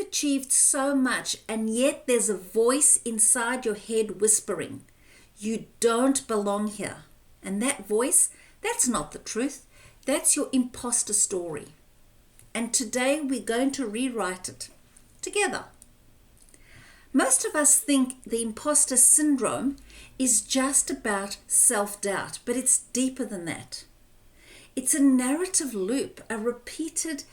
achieved so much, and yet there's a voice inside your head whispering, you don't belong here. And that voice, that's not the truth. That's your imposter story. And today we're going to rewrite it together. Most of us think the imposter syndrome is just about self-doubt, but it's deeper than that. It's a narrative loop, a repeated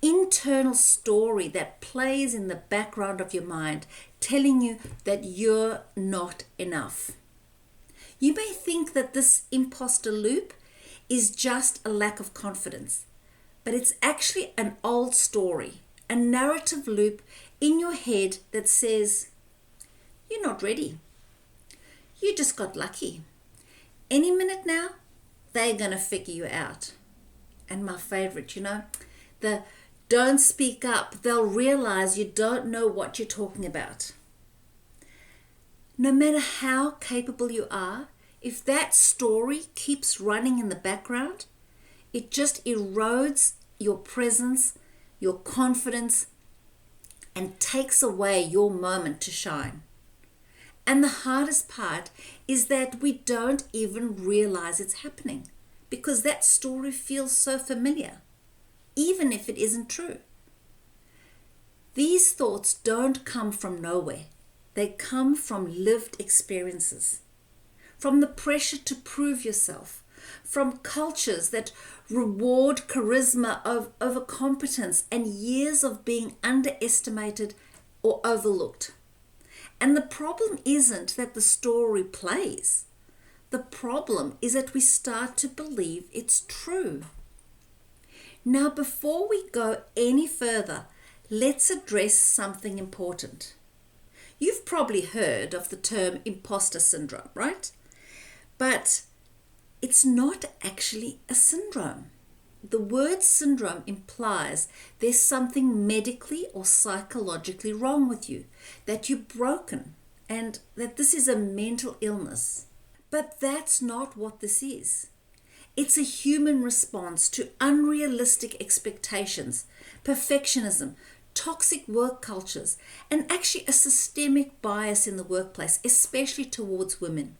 internal story that plays in the background of your mind, telling you that you're not enough. You may think that this imposter loop is just a lack of confidence, but it's actually an old story, a narrative loop in your head that says, you're not ready. You just got lucky. Any minute now, they're going to figure you out. And my favorite, the don't speak up. They'll realize you don't know what you're talking about. No matter how capable you are, if that story keeps running in the background, it just erodes your presence, your confidence, and takes away your moment to shine. And the hardest part is that we don't even realize it's happening because that story feels so familiar, even if it isn't true. These thoughts don't come from nowhere. They come from lived experiences, from the pressure to prove yourself, from cultures that reward charisma over competence and years of being underestimated or overlooked. And the problem isn't that the story plays. The problem is that we start to believe it's true. Now, before we go any further, let's address something important. You've probably heard of the term imposter syndrome, right? But it's not actually a syndrome. The word syndrome implies there's something medically or psychologically wrong with you, that you're broken, and that this is a mental illness. But that's not what this is. It's a human response to unrealistic expectations, perfectionism, toxic work cultures, and actually a systemic bias in the workplace, especially towards women.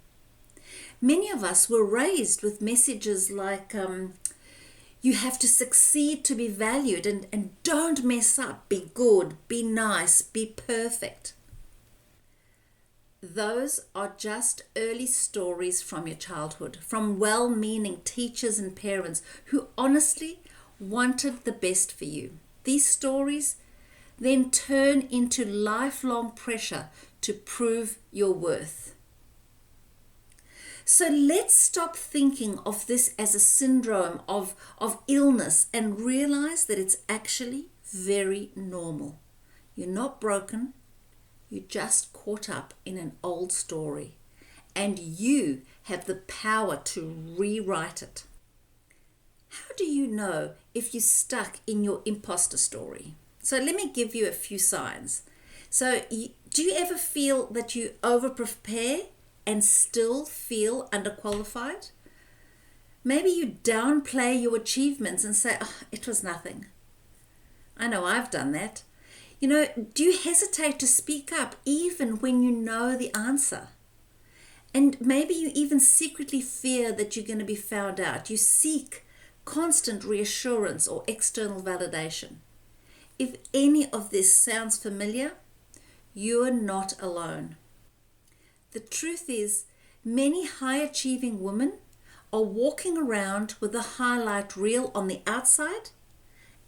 Many of us were raised with messages like, you have to succeed to be valued, and don't mess up, be good, be nice, be perfect. Those are just early stories from your childhood, from well-meaning teachers and parents who honestly wanted the best for you. These stories then turn into lifelong pressure to prove your worth. So let's stop thinking of this as a syndrome of illness and realize that it's actually very normal. You're not broken. You're just caught up in an old story, and you have the power to rewrite it. How do you know if you're stuck in your imposter story? So let me give you a few signs. So do you ever feel that you over-prepare and still feel underqualified? Maybe you downplay your achievements and say, oh, it was nothing. I know I've done that. Do you hesitate to speak up even when you know the answer? And maybe you even secretly fear that you're going to be found out. You seek constant reassurance or external validation. If any of this sounds familiar, you're not alone. The truth is, many high-achieving women are walking around with a highlight reel on the outside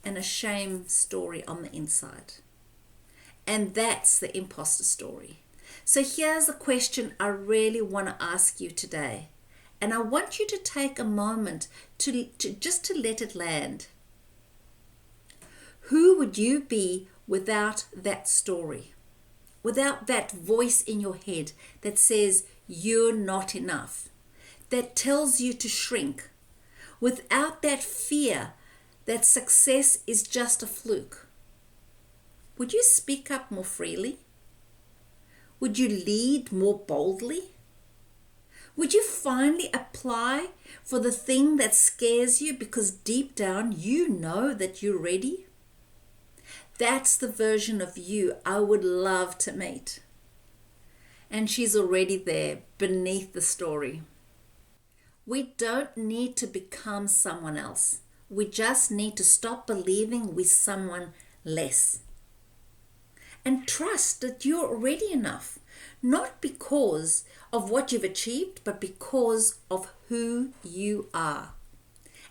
and a shame story on the inside. And that's the imposter story. So here's a question I really want to ask you today. And I want you to take a moment to let it land. Who would you be without that story? Without that voice in your head that says you're not enough, that tells you to shrink, without that fear that success is just a fluke? Would you speak up more freely? Would you lead more boldly? Would you finally apply for the thing that scares you because deep down you know that you're ready? That's the version of you I would love to meet. And she's already there beneath the story. We don't need to become someone else. We just need to stop believing we're someone less. And trust that you're already enough, not because of what you've achieved, but because of who you are.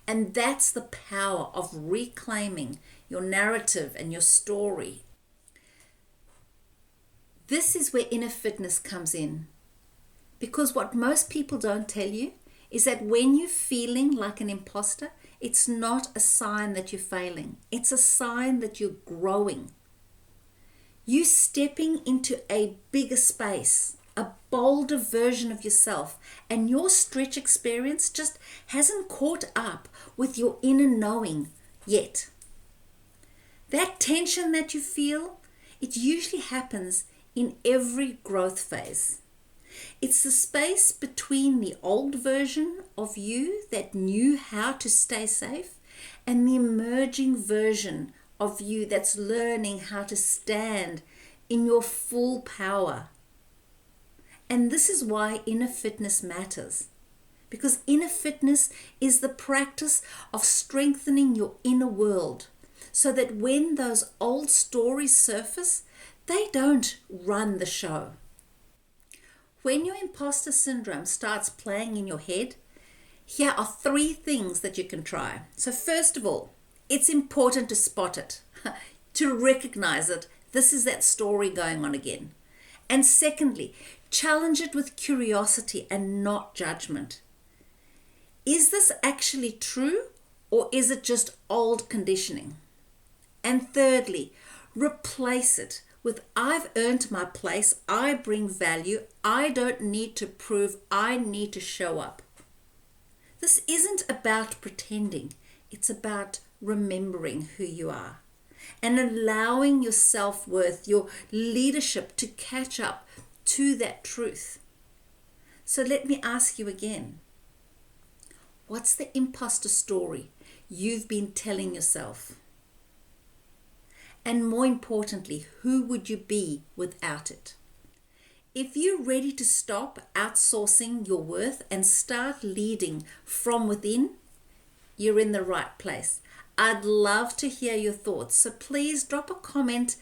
And that's the power of reclaiming your narrative and your story. This is where inner fitness comes in. Because what most people don't tell you is that when you're feeling like an imposter, it's not a sign that you're failing. It's a sign that you're growing. You stepping into a bigger space, a bolder version of yourself, and your stretch experience just hasn't caught up with your inner knowing yet. That tension that you feel, it usually happens in every growth phase. It's the space between the old version of you that knew how to stay safe and the emerging version of you that's learning how to stand in your full power. And this is why inner fitness matters. Because inner fitness is the practice of strengthening your inner world so that when those old stories surface, they don't run the show. When your imposter syndrome starts playing in your head, here are 3 things that you can try. So first of all, it's important to spot it, to recognize it. This is that story going on again. And secondly, challenge it with curiosity and not judgment. Is this actually true, or is it just old conditioning? And thirdly, replace it with I've earned my place, I bring value, I don't need to prove, I need to show up. This isn't about pretending, it's about remembering who you are and allowing your self-worth, your leadership to catch up to that truth. So let me ask you again, what's the imposter story you've been telling yourself? And more importantly, who would you be without it? If you're ready to stop outsourcing your worth and start leading from within, you're in the right place. I'd love to hear your thoughts. So please drop a comment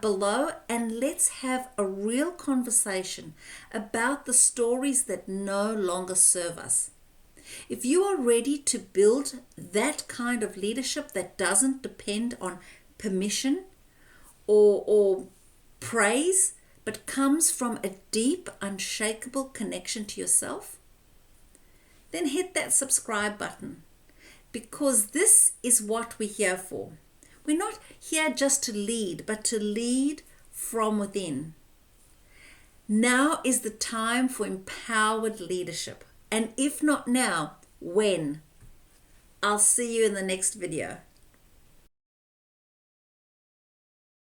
below and let's have a real conversation about the stories that no longer serve us. If you are ready to build that kind of leadership that doesn't depend on permission or praise, but comes from a deep, unshakable connection to yourself, then hit that subscribe button, because this is what we're here for. We're not here just to lead, but to lead from within. Now is the time for empowered leadership. And if not now, when? I'll see you in the next video.